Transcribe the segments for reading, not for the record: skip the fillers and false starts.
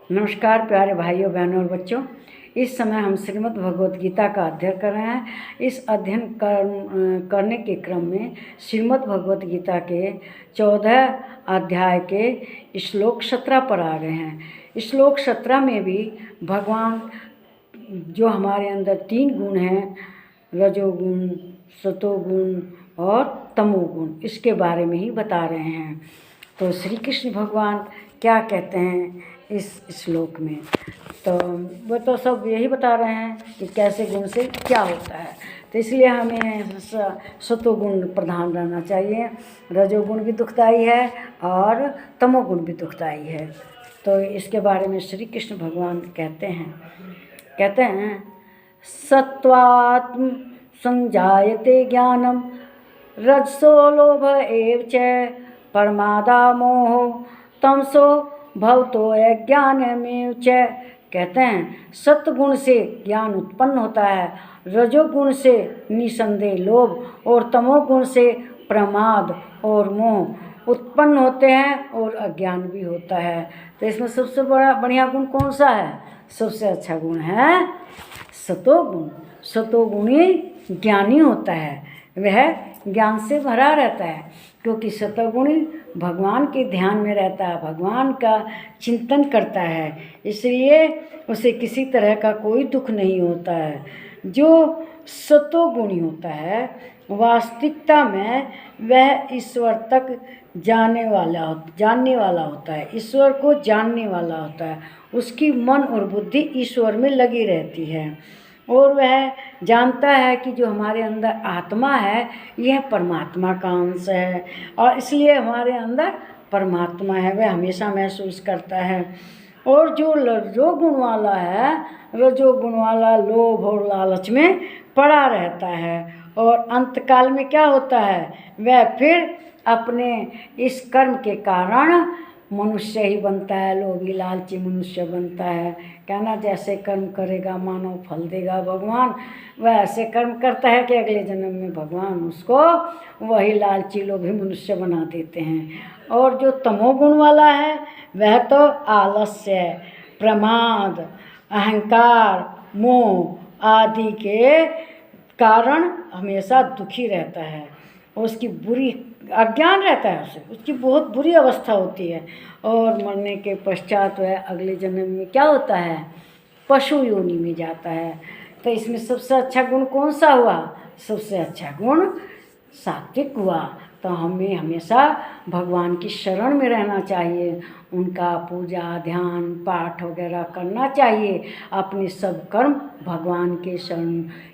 नमस्कार प्यारे भाइयों बहनों और बच्चों। इस समय हम श्रीमद् भगवत गीता का अध्ययन कर रहे हैं। इस अध्ययन करने के क्रम में श्रीमद् भगवत गीता के 14 अध्याय के श्लोक 17 पर आ गए हैं। श्लोक 17 में भी भगवान जो हमारे अंदर 3 गुण हैं, रजोगुण, सतोगुण और तमोगुण, इसके बारे में ही बता रहे हैं। तो श्री कृष्ण भगवान क्या कहते हैं इस श्लोक में, तो वो तो सब यही बता रहे हैं कि कैसे गुण से क्या होता है। तो इसलिए हमें सतोगुण प्रधान रहना चाहिए। रजोगुण भी दुखदाई है और तमोगुण भी दुखदाई है। तो इसके बारे में श्री कृष्ण भगवान कहते हैं सत्वात्म संजायते ज्ञानम रजसो लोभ एव च प्रमादा मोहो तमसो भवतो अज्ञानमेव च। कहते हैं सत्गुण से ज्ञान उत्पन्न होता है, रजोगुण से निसंदेह लोभ और तमोगुण से प्रमाद और मोह उत्पन्न होते हैं और अज्ञान भी होता है। तो इसमें सबसे बढ़िया गुण कौन सा है? सबसे अच्छा गुण है सतोगुण। सतोगुणी ज्ञानी होता है, वह ज्ञान से भरा रहता है, क्योंकि सतोगुणी भगवान के ध्यान में रहता है, भगवान का चिंतन करता है, इसलिए उसे किसी तरह का कोई दुख नहीं होता है। जो सतोगुणी होता है वास्तविकता में वह ईश्वर तक जानने वाला होता है, ईश्वर को जानने वाला होता है। उसकी मन और बुद्धि ईश्वर में लगी रहती है और वह जानता है कि जो हमारे अंदर आत्मा है यह परमात्मा का अंश है और इसलिए हमारे अंदर परमात्मा है, वह हमेशा महसूस करता है। और जो रजोगुण वाला है, रजोगुण वाला लोभ और लालच में पड़ा रहता है और अंतकाल में क्या होता है, वह फिर अपने इस कर्म के कारण मनुष्य ही बनता है, लोभी लालची मनुष्य बनता है। कहना जैसे कर्म करेगा मानव फल देगा भगवान, वह ऐसे कर्म करता है कि अगले जन्म में भगवान उसको वही लालची लोभी मनुष्य बना देते हैं। और जो तमोगुण वाला है वह तो आलस्य, प्रमाद, अहंकार, मोह आदि के कारण हमेशा दुखी रहता है, उसकी बुरी अज्ञान रहता है, उसकी बहुत बुरी अवस्था होती है और मरने के पश्चात वह अगले जन्म में क्या होता है, पशु योनि में जाता है। तो इसमें सबसे अच्छा गुण कौन सा हुआ? सबसे अच्छा गुण सात्विक हुआ। तो हमें हमेशा भगवान की शरण में रहना चाहिए, उनका पूजा ध्यान पाठ वगैरह करना चाहिए, अपने सब कर्म भगवान के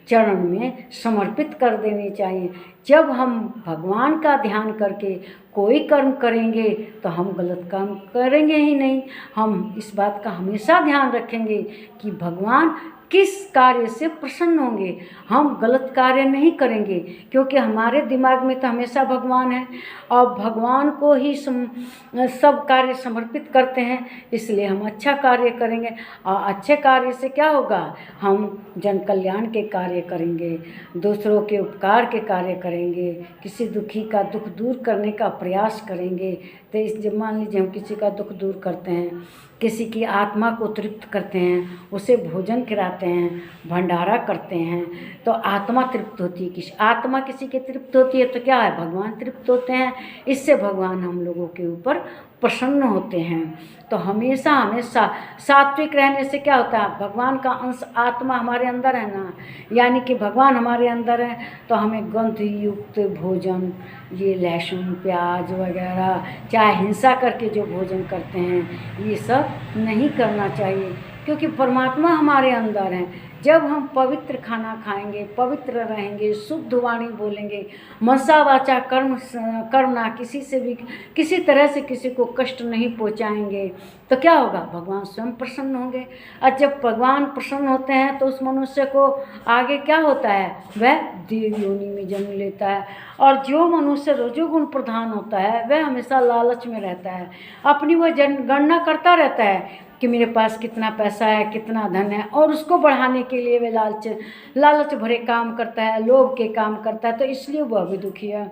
चरण में समर्पित कर देने चाहिए। जब हम भगवान का ध्यान करके कोई कर्म करेंगे तो हम गलत काम करेंगे ही नहीं। हम इस बात का हमेशा ध्यान रखेंगे कि भगवान किस कार्य से प्रसन्न होंगे, हम गलत कार्य नहीं करेंगे, क्योंकि हमारे दिमाग में तो हमेशा भगवान है और भगवान को ही सब कार्य समर्पित करते हैं, इसलिए हम अच्छा कार्य करेंगे। और अच्छे कार्य से क्या होगा, हम जन कल्याण के कार्य करेंगे, दूसरों के उपकार के कार्य करेंगे, किसी दुखी का दुख दूर करने का प्रयास करेंगे। तो इस मान लीजिए हम किसी का दुख दूर करते हैं, किसी की आत्मा को तृप्त करते हैं, उसे भोजन खिलाते हैं, भंडारा करते हैं, तो आत्मा तृप्त होती है। आत्मा किसी की तृप्त होती है तो क्या है, भगवान तृप्त होते हैं, इससे भगवान हम लोगों के ऊपर प्रसन्न होते हैं। तो हमेशा हमेशा सात्विक रहने से क्या होता है, भगवान का अंश आत्मा हमारे अंदर है ना, यानी कि भगवान हमारे अंदर है, तो हमें गंध युक्त भोजन, ये लहसुन प्याज वगैरह, चाहे हिंसा करके जो भोजन करते हैं, ये सब नहीं करना चाहिए, क्योंकि परमात्मा हमारे अंदर हैं। जब हम पवित्र खाना खाएंगे, पवित्र रहेंगे, शुद्ध वाणी बोलेंगे, मनसा वाचा कर्मणा, किसी से भी किसी तरह से किसी को कष्ट नहीं पहुंचाएंगे, तो क्या होगा, भगवान स्वयं प्रसन्न होंगे। और जब भगवान प्रसन्न होते हैं तो उस मनुष्य को आगे क्या होता है, वह देव योनि में जन्म लेता है। और जो मनुष्य रजोगुण प्रधान होता है वह हमेशा लालच में रहता है, अपनी वह गणना करता रहता है कि मेरे पास कितना पैसा है, कितना धन है, और उसको बढ़ाने के लिए वे लालच भरे काम करता है, लोभ के काम करता है, तो इसलिए वह भी दुखी है।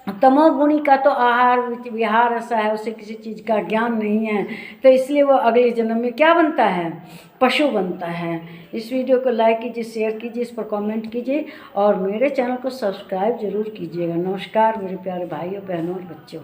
तमोगुणी का तो आहार विहार ऐसा है, उसे किसी चीज़ का ज्ञान नहीं है, तो इसलिए वो अगले जन्म में क्या बनता है, पशु बनता है। इस वीडियो को लाइक कीजिए, शेयर कीजिए, इस पर कमेंट कीजिए और मेरे चैनल को सब्सक्राइब जरूर कीजिएगा। नमस्कार मेरे प्यारे भाइयों बहनों और बच्चों।